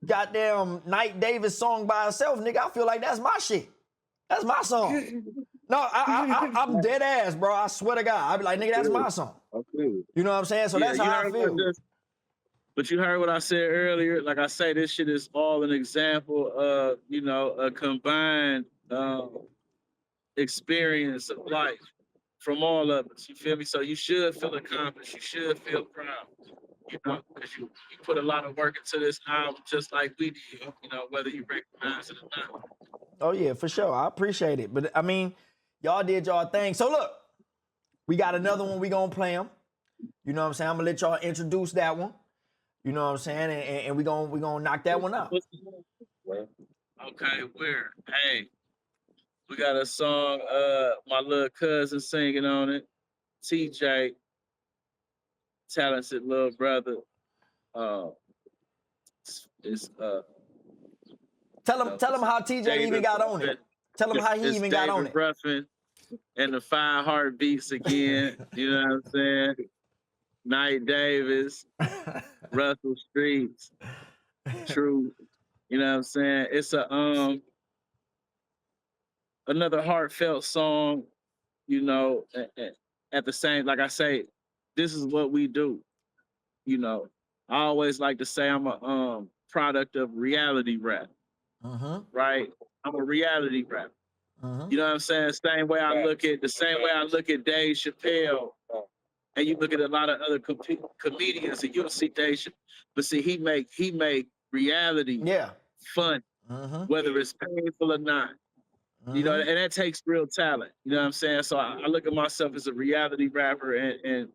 goddamn Night Davis song by herself, nigga. I feel like that's my shit. That's my song. No, I'm dead ass, bro. I swear to God. I be like, nigga, that's my song. You know what I'm saying? So that's how I feel. But you heard what I said earlier. Like I say, this shit is all an example of, you know, a combined experience of life from all of us. You feel me? So you should feel accomplished. You should feel proud. You know, because you put a lot of work into this album just like we did, you know, whether you recognize it or not. Oh, yeah, for sure. I appreciate it. But, I mean, y'all did y'all thing. So, look, we got another one. We going to play them. You know what I'm saying? I'm going to let y'all introduce that one. You know what I'm saying? And we gonna knock that one out. Okay, where? Hey, we got a song, my little cousin singing on it. TJ, talented little brother. Tell him how TJ David even got on it. Tell him how he even got on it. Ruffin and the 5 Heartbeats again. You know what I'm saying? Night Davis, Russell Streetz, True. You know what I'm saying? It's a another heartfelt song, you know, at the same, like I say, this is what we do. You know, I always like to say I'm a product of reality rap. Right? I'm a reality rapper. You know what I'm saying? The same way I look at Dave Chappelle. And you look at a lot of other comedians, and you'll see Dave, but see, he make reality fun, whether it's painful or not. You know, and that takes real talent. You know what I'm saying? So I look at myself as a reality rapper, and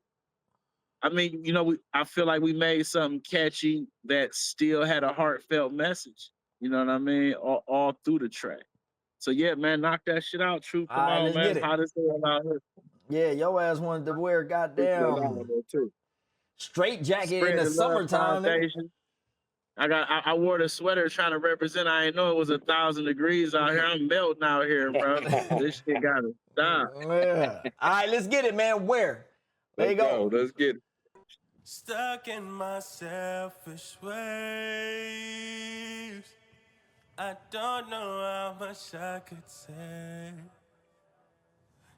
I mean, you know, I feel like we made something catchy that still had a heartfelt message. You know what I mean? All through the track. So yeah, man, knock that shit out. True, come on, man. How this all out here? Yeah, your ass wanted to wear goddamn straight jacket in the summertime. I wore the sweater trying to represent. I didn't know it was 1,000 degrees out here. I'm melting out here, bro. This shit gotta stop. Yeah. All right, let's get it, man. Where? There you go. Let's get it. Stuck in my selfish ways. I don't know how much I could say.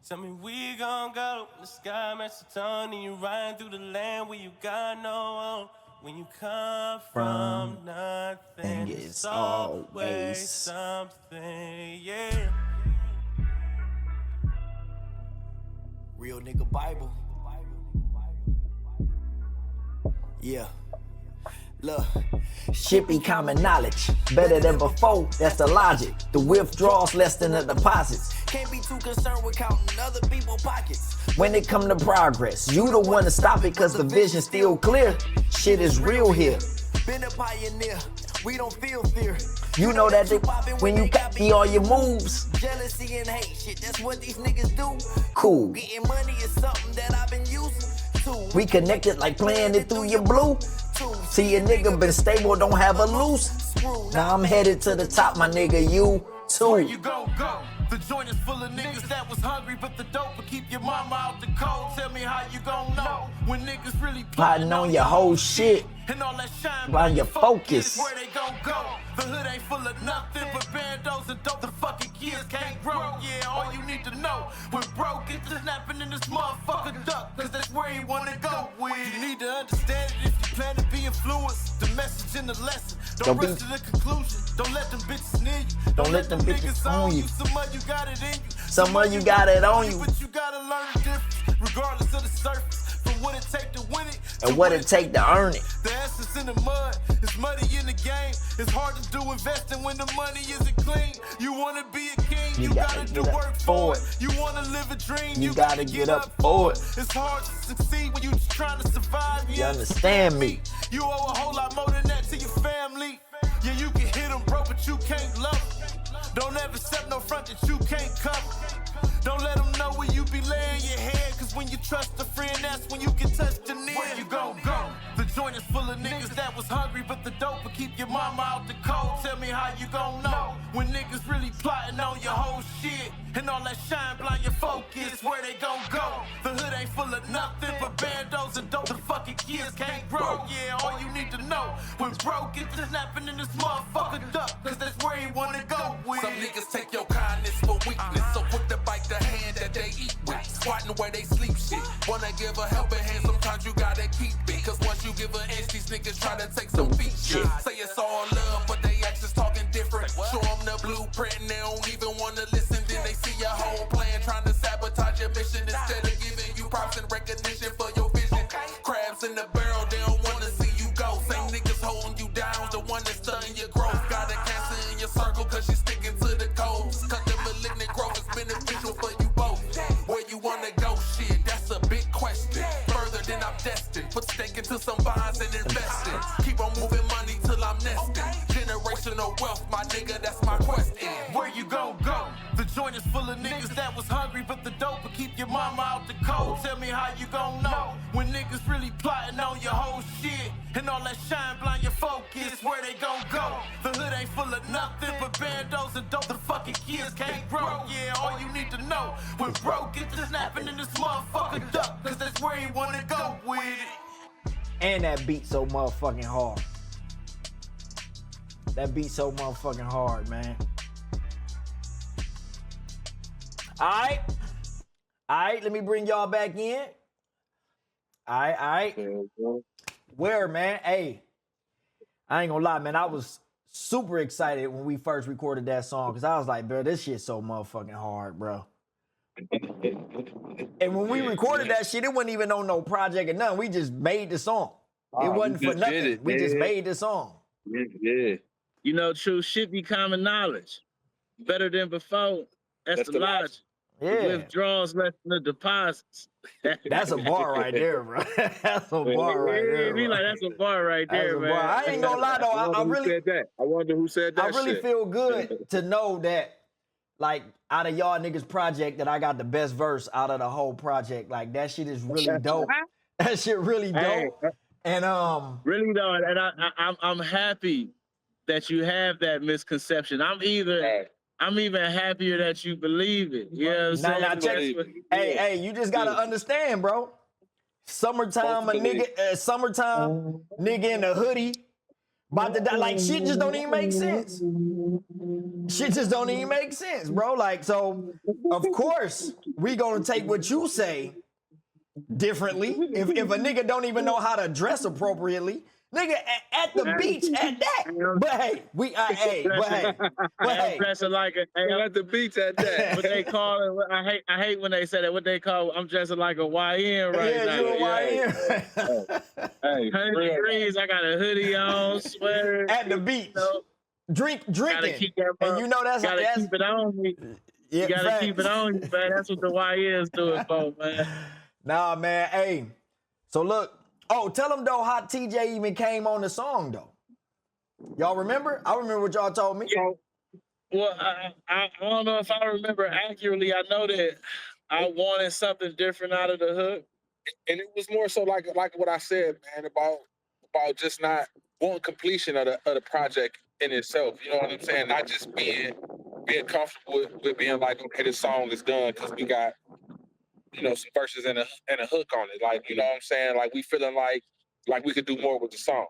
Tell me we gon' go, the sky match the tone, and you riding through the land where you got no home. When you come from nothing, it's always something, yeah. Real nigga Bible. Yeah. Look, shit be common knowledge, better than before, that's the logic. The withdrawals less than the deposits. Can't be too concerned with counting other people's pockets. When it come to progress, you the one to stop it cause the vision's still clear. Shit is real here. Been a pioneer, we don't feel fear. You know that when you copy all your moves. Jealousy and hate shit, that's what these niggas do. Cool. Getting money is something that I've been used to. We connected like playing it through your blue. See, a nigga been stable, don't have a loose. Now I'm headed to the top, my nigga, you too. Where you go. The joint is full of niggas that was hungry, but the dope will keep your mama out the cold. Tell me how you gon' know when niggas really plotting on your whole shit. And all that shine on your focus. Where they gon' go? The hood ain't full of nothing but bandos and dope. The fucking kids can't grow. Yeah, all you need to know. When broke, get to snapping in this motherfucker duck, cause that's where he wanna go with. You need to understand it if you plan to be influenced. The message and the lesson. Don't rush to the conclusion. Don't let them bitches near you. Don't let them bitches on you. Some of you got it in you. Some of you got it on you. But you gotta learn the difference, regardless of the surface. From what it take to win it, and what it take to earn it. The essence in the mud, it's muddy in the game. It's hard to do investing when the money isn't clean. You wanna be a king, you gotta do work for it. You wanna live a dream, you gotta get up for it. It's hard to succeed when you just trying to survive. You understand me? You owe a whole lot more than that to your family. Yeah, you can hit them, bro, but you can't love them. Don't ever set no front that you can't cover. Don't let them know where you be laying your head, cause when you trust a friend, that's when you can touch the near. Where you go? The joint is full of niggas that that was hungry, but the dope would keep your mama out the cold. Tell me how you gon' know when niggas really plotting on your whole shit. And all that shine blind your focus, where they gon' go? The hood ain't full of nothing but bandos and dope. The fucking kids can't grow. Yeah, all you need to know when broke get to snapping in this motherfucker duck, cause that's where he wanna go with. Some niggas take your kindness for weakness, so quick to bite the hand that they eat with. Squatting where they sleep shit. Wanna give a helping hand, sometimes you gotta keep it. Cause once you give an inch, these niggas try to take some beat shit. Say it's all love, but they actions talking different. Show them the blueprint and they don't even wanna listen. Then they see your whole plan, trying to sabotage your mission instead of giving you props and recognition for your vision. Crabs in the barrel, they don't wanna see you go. Same niggas holding you down, the one that's stunning your growth. Got a cancer in your circle cause you're sticking to the code. Just cut the malignant growth, it's beneficial for you both. Where you wanna go, shit, that's a big question. Further than I'm destined, put stake into some bonds and invest in. Keep on moving money till I'm nesting. Generational wealth, my nigga, that's my question. Where you gon' go? The joint is full of niggas that was hungry, but the dope would keep your mama out the cold. Tell me how you gon' know when niggas really plotting on your whole shit. And all that shine blind your focus, where they gon' go? The hood ain't full of nothing but bandos and dope. The fucking kids can't grow. Yeah, all you need to know when broke get to snapping in this motherfucker duck, cause that's where he wanna go with it. And that beat so motherfucking hard. That beat so motherfucking hard, man. All right, let me bring y'all back in. All right. Where, man? Hey, I ain't gonna lie, man. I was super excited when we first recorded that song because I was like, bro, this shit's so motherfucking hard, bro. And when we recorded that shit, it wasn't even on no project or nothing. We just made the song. It wasn't for nothing. We just made the song. Yeah. You know, true shit be common knowledge. Better than before. That's the logic. Yeah. The withdrawals less than the deposits. That's a bar right there, bro. That's a bar right there. Be like, that's a bar right there, man. I ain't gonna lie though. I really said that. I wonder who said that. I really feel good to know that, like, out of y'all niggas project, that I got the best verse out of the whole project. Like, that shit is really dope. That shit really dope. And really though, and I'm happy that you have that misconception. I'm even happier that you believe it. You know what I'm saying? Hey, you just gotta understand, bro. Summertime, summertime nigga in a hoodie, about to die. Like, shit just don't even make sense. Shit just don't even make sense, bro. Like, so of course we gonna take what you say differently. If a nigga don't even know how to dress appropriately. Nigga, at the beach, at that. But hey, dressing like at the beach at that. What they call it? I hate when they say that. What they call? I'm dressing like a YN right now. You a YN. 100 degrees. I got a hoodie on, sweater. At the beach, drinking, and you know that's keep it on me. Yeah, you gotta keep it on you, man. That's what the YNs doing for, man. Nah, man. Hey, so look. Oh, tell them though how TJ even came on the song though. Y'all remember? I remember what y'all told me. Well, I don't know if I remember accurately. I know that I wanted something different out of the hook, and it was more so like what I said, man, about just not wanting completion of the project in itself. You know what I'm saying? Not just being comfortable with being like, okay, this song is done because we got, you know, some verses and a hook on it. Like, you know what I'm saying? Like, we feeling like we could do more with the song.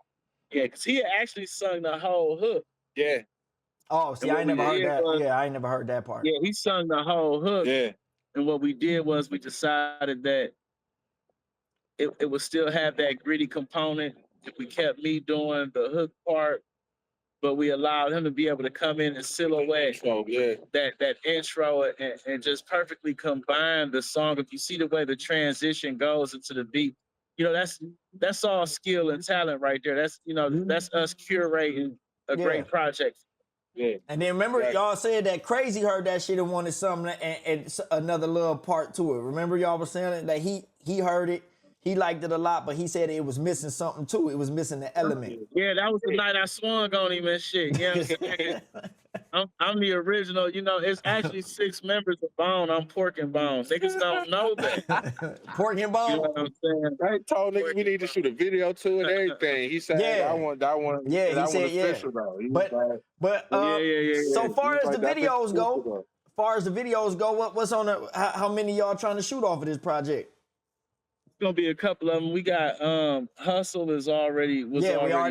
Yeah, because he actually sung the whole hook. Yeah. Oh, see, I ain't never heard that. I ain't never heard that part. Yeah, he sung the whole hook. Yeah. And what we did was we decided that it would still have that gritty component. If we kept me doing the hook part, but we allowed him to be able to come in and silhouette that intro and just perfectly combine the song. If you see the way the transition goes into the beat, you know, that's all skill and talent right there. That's us curating a great project. Yeah. And then remember, y'all said that Crazy heard that shit and wanted something and another little part to it. Remember y'all was saying that he heard it. He liked it a lot, but he said it was missing something too. It was missing the element. Yeah, that was the night I swung on him and shit. You know what I'm saying? I'm the original. You know, it's actually 6 members of Bone. I'm Pork and Bones. Niggas don't know that. Pork and You bone. know what I'm saying? I told niggas we need to shoot a video to it, everything. He said, Yeah. I want, Yeah, he said, yeah. official though. He was But like, but Yeah. so far He was as the like, that's videos go, official, what's on the how many y'all trying to shoot off of this project? It's gonna be a couple of them. We got Hustle was We already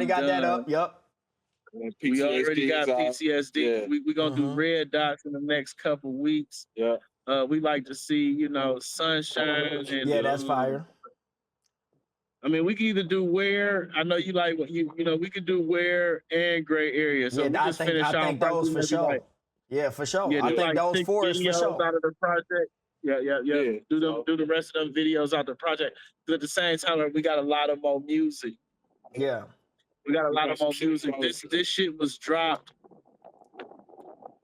got done. that up. Yup. though. We already got PTSD. Yeah. We gonna do Mhm. Red Dots in the next couple weeks. Yeah. We like to see, you know, Sunshine and Yeah, that's fire. I mean, we can either do Where. I know you like what you know. We can do Where and Gray Area. So we Yeah, I just think finish those for maybe sure. like, Yeah, for sure. yeah, I do think like those 6 four is for videos sure. out of the project. Yeah. Yeah. Do the rest of them videos out the project. But at the same time, we got a lot of more music. Yeah. We got a lot of some more shit music. close. This shit was dropped.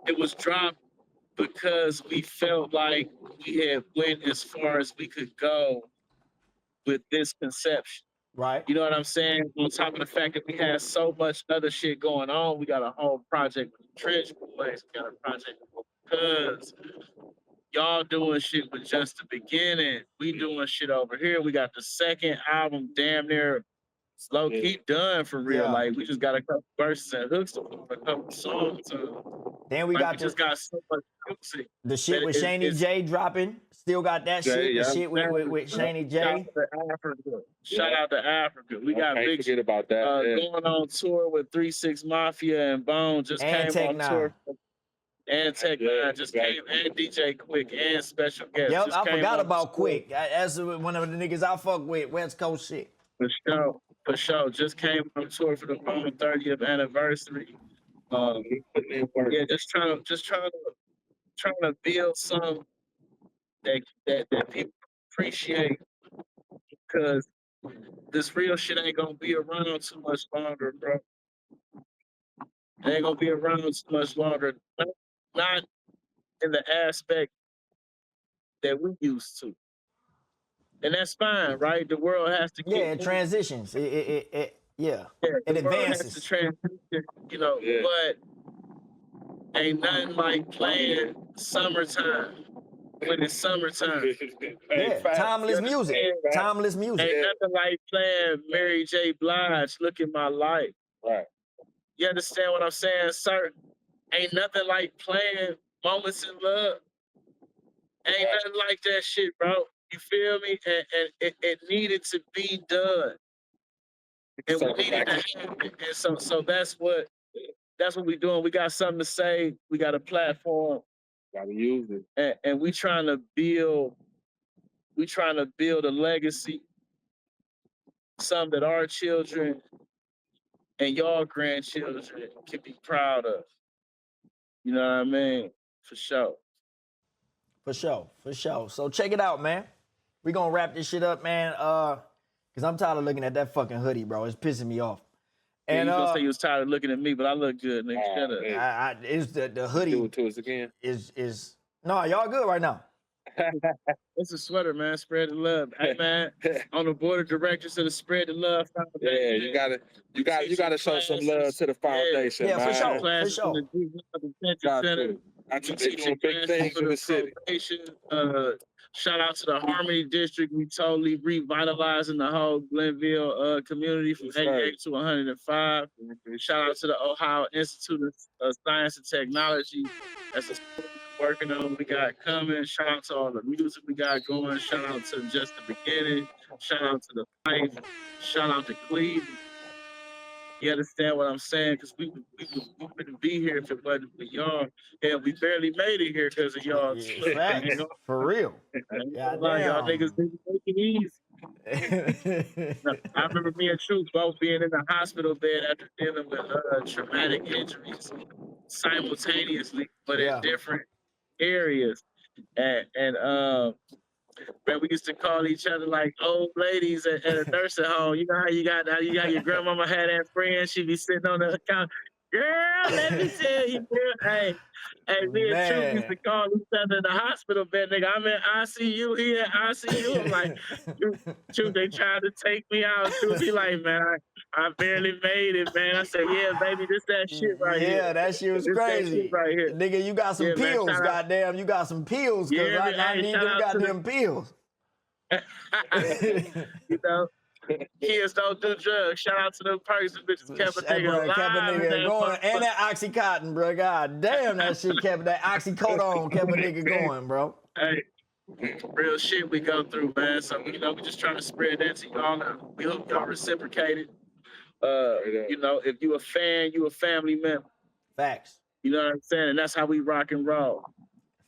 It was dropped because we felt like we had went as far as we could go with this conception. Right. You know what I'm saying? On top of the fact that we had so much other shit going on, we got a whole project with the Trench Boys. We got a project with Cuz. Y'all doing shit with just the beginning. We doing shit over here. We got the second album damn near low key done for real. Yeah. Like we just got a couple verses and hooks to a couple songs. Then we Like, got we just got so much music. the shit that with Shaney it's- J dropping. Still got that Jay, shit. yeah. The shit with Shaney J. Shout out to Africa. Shout out to Africa. We got Can't big forget about that. yeah. going on tour with 3-6 Mafia and Bone. Just And came Tech on Nine. tour. And Tech Yeah, Nine just exactly. came, and DJ Quick and special guest. Yep, just I came forgot on about tour. Quick. That's one of the niggas I fuck with. West Coast shit. For sure. Just came on tour for the Bone 30th anniversary. Yeah, just trying to build some that people appreciate, because this real shit ain't gonna be around too much longer, bro. It ain't gonna be around too much longer. Not in the aspect that we used to. And that's fine, right? The world has to keep Yeah, it moving. transitions. It yeah. Yeah, It the world has to advances. transition, you know, Yeah. but ain't nothing like playing summertime when it's summertime. Yeah, timeless You music. understand, right? Timeless music. Ain't nothing like playing Mary J. Blige, Look at My Life. Right. You understand what I'm saying, sir? Ain't nothing like playing Moments in Love. Ain't nothing like that shit, bro. You feel me? And it needed to be done. And we needed to happen. And so that's what we doing. We got something to say. We got a platform. Gotta use it. And we trying to build a legacy, something that our children and y'all grandchildren can be proud of. You know what I mean? For sure. For sure. So check it out, man. We gonna wrap this shit up, man. Cause I'm tired of looking at that fucking hoodie, bro. It's pissing me off. And And you gonna say you was tired of looking at me, but I look good, nigga. Shut up. yeah. it's the Do hoodie it to us again. is no, y'all good right now. It's a sweater, man. Spread the love. Hey, man. On the board of directors of the Spread the Love Yeah, Foundation. you gotta show some love to the foundation, Yeah, for man. sure. Classes sure. in the Detention Got Center. to. They Teaching doing big classes things for in the city. foundation. Shout out to the Harmony District. We totally revitalizing the whole Glenville community from Yes, sir. 88 to 105. Shout out to the Ohio Institute of Science and Technology. That's a working on. We got coming. Shout out to all the music we got going. Shout out to Just the Beginning. Shout out to the Fife. Shout out to Cleveland. You understand what I'm saying? Because we wouldn't be here if it wasn't for y'all. And we barely made it here because of y'all. Yeah, facts. For real. Y'all niggas didn't take it easy. I remember me and Truth both being in the hospital bed after dealing with traumatic injuries simultaneously, but Yeah. in different areas. And man, we used to call each other like old ladies at a nursing home. You know how you got your grandmama had that friend, she be sitting on the couch. Girl, let me tell you, girl. Hey, me and Truth used to call each other in the hospital bed, nigga. I'm in ICU here, ICU. I'm like, Truth, they tried to take me out. Truth be like, man, I barely made it, man. I said, yeah, baby, this that shit right here. Yeah, that shit was This that crazy. shit right here. Nigga, you got some Yeah, man, pills, shout out- goddamn. You got some pills, because Yeah, man, I hey, need shout them out to the- goddamn pills. You know, kids don't do drugs. Shout out to them perks and bitches kept a Hey, nigga bro, alive. kept a nigga man. going. And that Oxycontin, bro. God damn, that shit kept that oxycodone kept a nigga going, bro. Hey, real shit we go through, man. So, we just trying to spread that to y'all. We hope y'all reciprocate it. If you a fan, you a family member. Facts. You know what I'm saying? And that's how we rock and roll.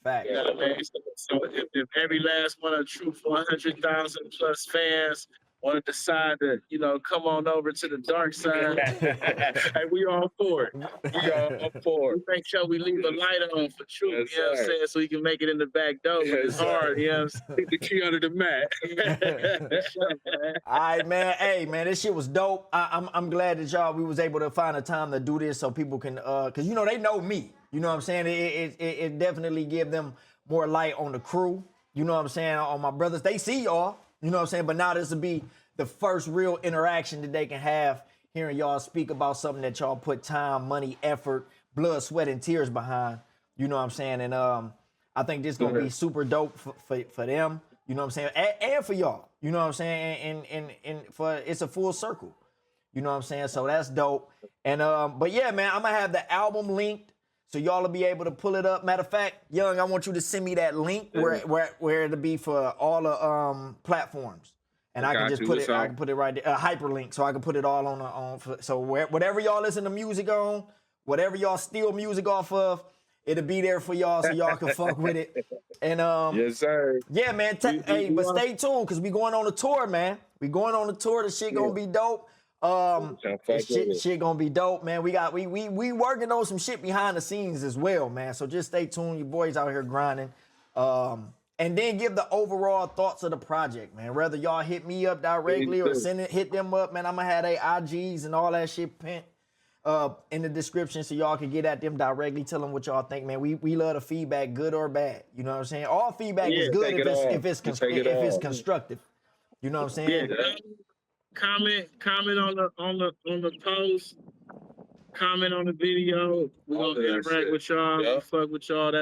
Facts. You know what I mean? So if every last one of Truth 100,000 plus fans want to decide to, come on over to the dark side, hey, we all for it. We all for it. Make sure we leave a light on for Truth, Yes, you know what I'm sir. saying? So we can make it in the back door. But it's Yes, sir. hard, you know what I'm saying? Keep the key under the mat. All right, man. Hey, man, this shit was dope. I'm glad that we was able to find a time to do this so people can, cause they know me. You know what I'm saying? It definitely give them more light on the crew. You know what I'm saying? On my brothers, they see y'all. You know what I'm saying? But now this will be the first real interaction that they can have hearing y'all speak about something that y'all put time, money, effort, blood, sweat, and tears behind. You know what I'm saying? And I think this gonna be super dope for them. You know what I'm saying? And for y'all. You know what I'm saying? And for it's a full circle. You know what I'm saying? So that's dope. And but yeah, man, I'm gonna have the album linked so y'all will be able to pull it up. Matter of fact, Young, I want you to send me that link where it'll be for all the platforms. And I can just put it. I can put it right there, hyperlink, so I can put it all on. So whatever y'all listen to music on, whatever y'all steal music off of, it'll be there for y'all, so y'all can fuck with it. And Yes, sir. yeah, man. But stay tuned, cause we going on a tour, man. We going on a tour. The shit gonna be dope. Shit gonna be dope, man. We working on some shit behind the scenes as well, man. So just stay tuned. You boys out here grinding. And then give the overall thoughts of the project, man. Whether y'all hit me up directly or hit them up, man. I'm gonna have their IGs and all that shit pinned in the description so y'all can get at them directly. Tell them what y'all think, man. We love the feedback, good or bad. You know what I'm saying? All feedback is good if it's constructive. You know what I'm saying? Yeah. Comment on the post. Comment on the video. We're gonna interact with y'all. Yeah. Fuck with y'all.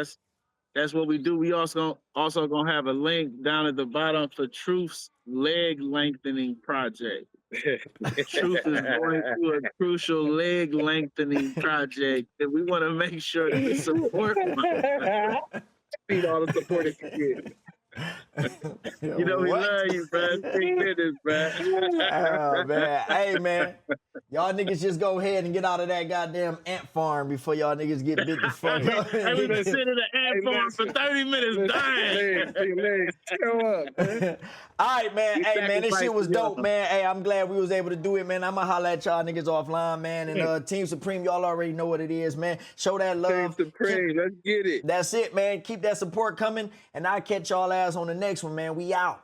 That's what we do. We also gonna have a link down at the bottom for Truth's leg lengthening project. Truth is going through a crucial leg lengthening project that we want to make sure that we support. Need all the support it can get. We love you, bro. Big business, bro. Oh, man. Hey, man. Y'all niggas just go ahead and get out of that goddamn ant farm before y'all niggas get bit the fuck up. Hey, we been sitting in the ant farm for 30 minutes dying. All right, man. Hey, man, this shit was dope, man. Hey, I'm glad we was able to do it, man. I'm gonna holler at y'all niggas offline, man. And Team Supreme, y'all already know what it is, man. Show that love. Team Supreme, let's get it. That's it, man. Keep that support coming. And I'll catch y'all ass on the next one, man. We out.